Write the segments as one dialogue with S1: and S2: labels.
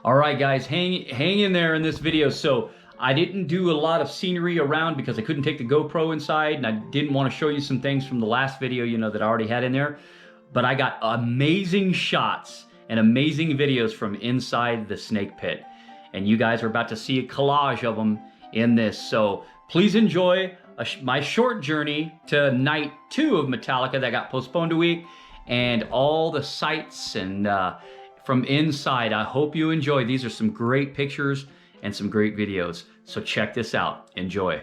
S1: All right, guys, hang in there in this video. So I didn't do a lot of scenery around because I couldn't take the GoPro inside, and I didn't want to show you some things from the last video, you know, that I already had in there. But I got amazing shots and amazing videos from inside the snake pit. And you guys are about to see a collage of them in this. So please enjoy my short journey to night 2 of Metallica that got postponed a week, and all the sights and from inside. I hope you enjoy. These are some great pictures and some great videos. So check this out. Enjoy.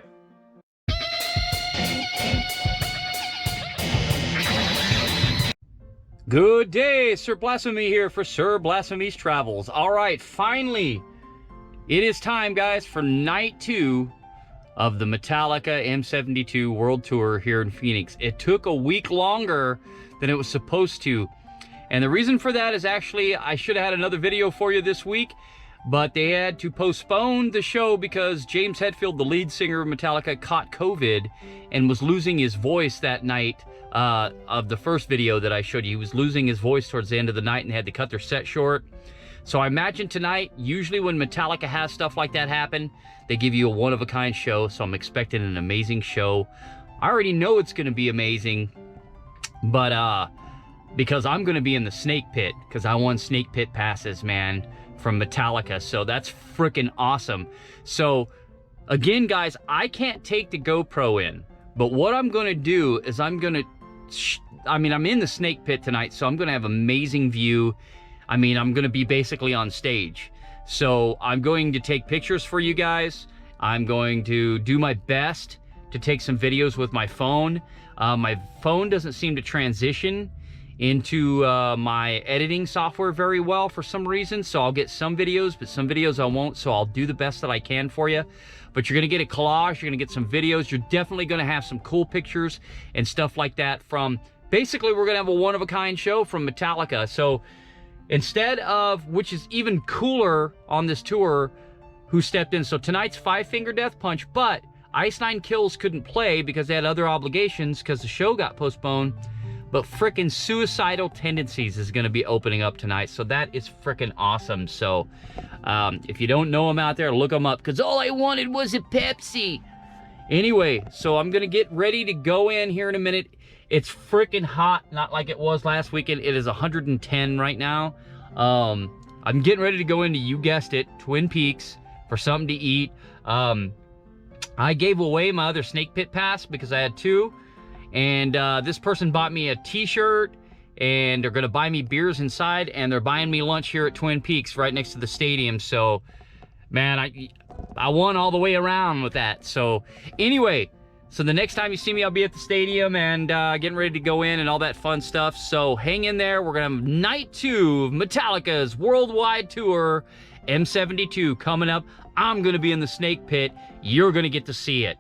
S1: Good day, Sir Blasphemy here for Sir Blasphemy's Travels. All right, finally, it is time, guys, for night 2 of the Metallica M72 World Tour here in Phoenix. It took a week longer than it was supposed to. And the reason for that is actually, I should have had another video for you this week, but they had to postpone the show because James Hetfield, the lead singer of Metallica, caught COVID and was losing his voice that night of the first video that I showed you. He was losing his voice towards the end of the night and had to cut their set short. So I imagine tonight, usually when Metallica has stuff like that happen, they give you a one-of-a-kind show, so I'm expecting an amazing show. I already know it's going to be amazing, but because I'm going to be in the snake pit, because I won snake pit passes, man, from Metallica, so that's freaking awesome. So again, guys, I can't take the GoPro in, but what I'm going to do is I'm in the snake pit tonight, so I'm going to have amazing view. I mean, I'm going to be basically on stage. So I'm going to take pictures for you guys. I'm going to do my best to take some videos with my phone. My phone doesn't seem to transition into my editing software very well for some reason, so I'll get some videos, but some videos I won't, so I'll do the best that I can for you. But you're gonna get a collage, you're gonna get some videos, you're definitely gonna have some cool pictures and stuff like that from, basically we're gonna have a one-of-a-kind show from Metallica. So instead of, which is even cooler on this tour, who stepped in. So tonight's Five Finger Death Punch, but Ice Nine Kills couldn't play because they had other obligations because the show got postponed. But frickin' Suicidal Tendencies is going to be opening up tonight, so that is frickin' awesome. So if you don't know them out there, look them up, because all I wanted was a Pepsi. Anyway, so I'm going to get ready to go in here in a minute. It's frickin' hot, not like it was last weekend. It is 110 right now. I'm getting ready to go into, you guessed it, Twin Peaks for something to eat. I gave away my other snake pit pass because I had 2. And this person bought me a t-shirt, and they're gonna buy me beers inside, and they're buying me lunch here at Twin Peaks right next to the stadium. So man, I won all the way around with that. So anyway, so the next time you see me, I'll be at the stadium and getting ready to go in and all that fun stuff. So hang in there. We're gonna have night 2 of Metallica's worldwide tour, M72, coming up. I'm gonna be in the snake pit. You're gonna get to see it.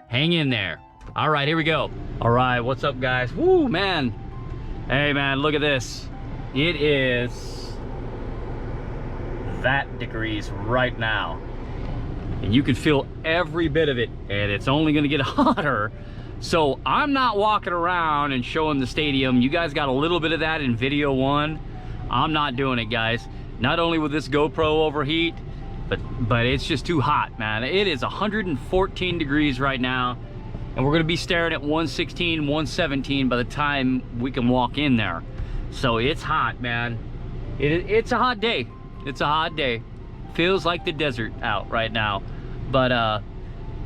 S1: Hang in there. All right, here we go. All right, what's up, guys? Woo, man. Hey, man, look at this. It is that degrees right now. And you can feel every bit of it, and it's only gonna get hotter. So I'm not walking around and showing the stadium. You guys got a little bit of that in video 1. I'm not doing it, guys. Not only will this GoPro overheat, but it's just too hot, man. It is 114 degrees right now. And we're gonna be staring at 116, 117 by the time we can walk in there. So it's hot, man. It's a hot day. It's a hot day. Feels like the desert out right now. But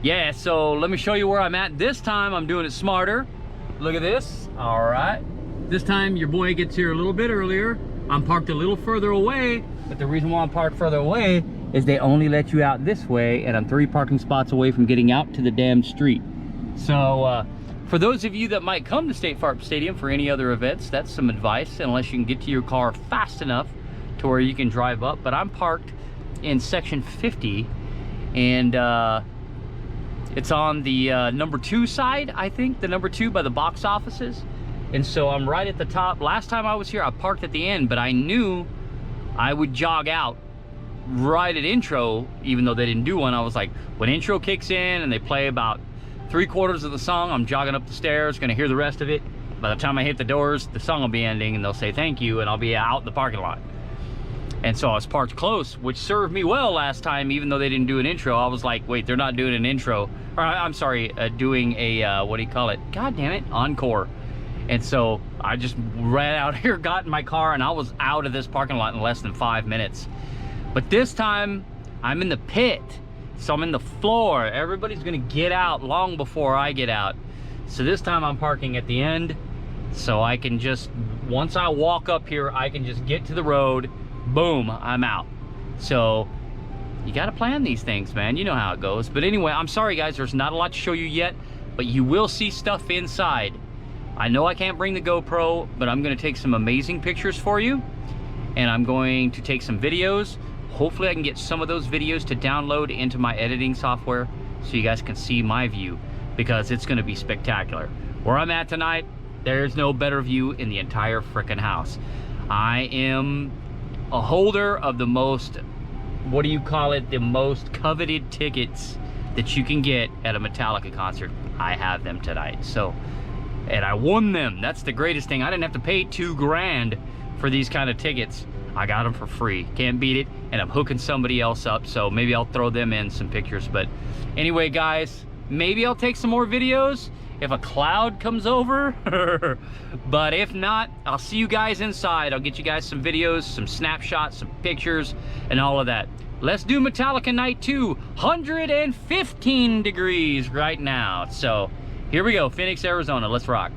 S1: yeah, so let me show you where I'm at. This time I'm doing it smarter. Look at this. All right. This time your boy gets here a little bit earlier. I'm parked a little further away, but the reason why I'm parked further away is they only let you out this way, and I'm 3 parking spots away from getting out to the damn street. So for those of you that might come to State Farm Stadium for any other events, that's some advice, unless you can get to your car fast enough to where you can drive up. But I'm parked in section 50, and it's on the number 2 side, I think, the number 2 by the box offices. And so I'm right at the top. Last time I was here, I parked at the end, but I knew I would jog out right at intro, even though they didn't do one. I was like, when intro kicks in and they play about 3/4 of the song, I'm jogging up the stairs, gonna hear the rest of it. By the time I hit the doors, the song will be ending and they'll say thank you, and I'll be out in the parking lot. And so I was parked close, which served me well last time, even though they didn't do an intro. I was like, wait, they're not doing an intro. Or I'm sorry, doing a, what do you call it? God damn it, encore. And so I just ran out here, got in my car, and I was out of this parking lot in less than 5 minutes. But this time, I'm in the pit. So I'm in the floor. Everybody's gonna get out long before I get out. So this time I'm parking at the end. So I can just, once I walk up here, I can just get to the road. Boom, I'm out. So you got to plan these things, man. You know how it goes. But anyway, I'm sorry guys, there's not a lot to show you yet, but you will see stuff inside. I know I can't bring the GoPro, but I'm going to take some amazing pictures for you, and I'm going to take some videos. Hopefully I can get some of those videos to download into my editing software so you guys can see my view, because it's going to be spectacular. Where I'm at tonight, there's no better view in the entire frickin' house. I am a holder of the most, what do you call it, the most coveted tickets that you can get at a Metallica concert. I have them tonight. So, and I won them. That's the greatest thing. I didn't have to pay $2 grand for these kind of tickets. I got them for free. Can't beat it. And I'm hooking somebody else up, so maybe I'll throw them in some pictures. But anyway guys, maybe I'll take some more videos if a cloud comes over. But if not, I'll see you guys inside. I'll get you guys some videos, some snapshots, some pictures, and all of that. Let's do Metallica Night 2. 115 degrees right now. So here we go, Phoenix, Arizona. Let's rock.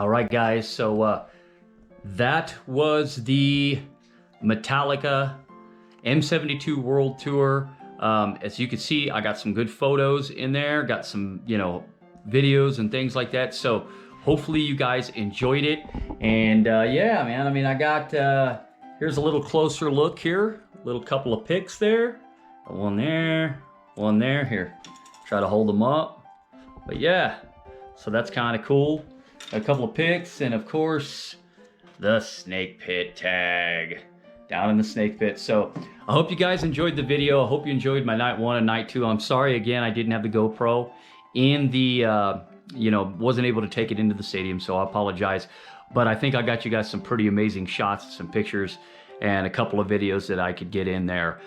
S1: All right, guys, so that was the Metallica M72 World Tour. As you can see, I got some good photos in there, got some, you know, videos and things like that. So hopefully you guys enjoyed it. And yeah, man, I mean, I got, here's a little closer look here, little couple of pics there, one there, one there. Here, try to hold them up. But yeah, so that's kind of cool. A couple of pics, and of course, the snake pit tag down in the snake pit. So I hope you guys enjoyed the video. I hope you enjoyed my night 1 and night 2. I'm sorry again, I didn't have the GoPro in the, you know, wasn't able to take it into the stadium, so I apologize. But I think I got you guys some pretty amazing shots, some pictures, and a couple of videos that I could get in there.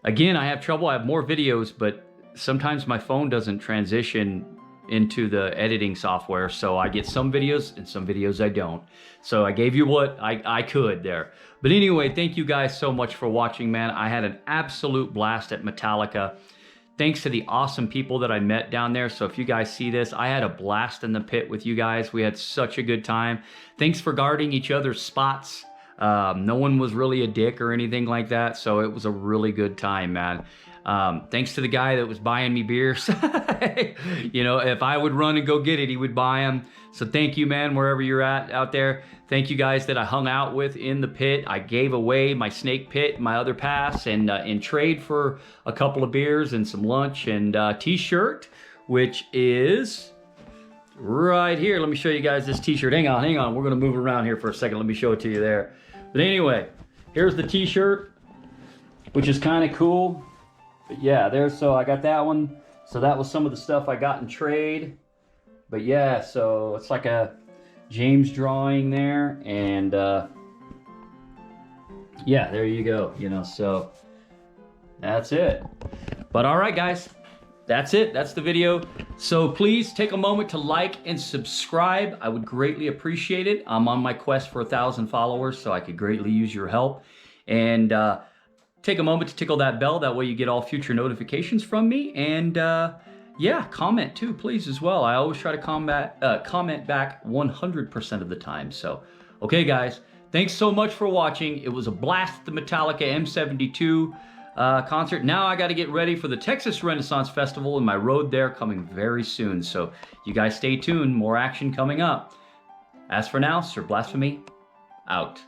S1: Again, I have trouble. I have more videos, but sometimes my phone doesn't transition into the editing software, so I get some videos and some videos I don't. So I gave you what I could there. But anyway, thank you guys so much for watching, man. I had an absolute blast at Metallica. Thanks to the awesome people that I met down there. So if you guys see this, I had a blast in the pit with you guys. We had such a good time. Thanks for guarding each other's spots. No one was really a dick or anything like that, so it was a really good time, man. Thanks to the guy that was buying me beers. You know, if I would run and go get it, he would buy them. So thank you, man, wherever you're at out there. Thank you guys that I hung out with in the pit. I gave away my snake pit, my other pass, and in trade for a couple of beers and some lunch and t-shirt, which is right here. Let me show you guys this t-shirt. Hang on. We're going to move around here for a second. Let me show it to you there. But anyway, here's the t-shirt, which is kind of cool. But yeah, so I got that one. So that was some of the stuff I got in trade. But yeah, so it's like a James drawing there. And yeah, there you go. You know, so that's it. But all right, guys, that's it. That's the video. So please take a moment to like and subscribe. I would greatly appreciate it. I'm on my quest for 1,000 followers, so I could greatly use your help. And take a moment to tickle that bell. That way you get all future notifications from me. And yeah, comment too, please, as well. I always try to comment back 100% of the time. So, okay, guys, thanks so much for watching. It was a blast at the Metallica M72 concert. Now I got to get ready for the Texas Renaissance Festival and my road there coming very soon. So you guys stay tuned. More action coming up. As for now, Sir Blasphemy, out.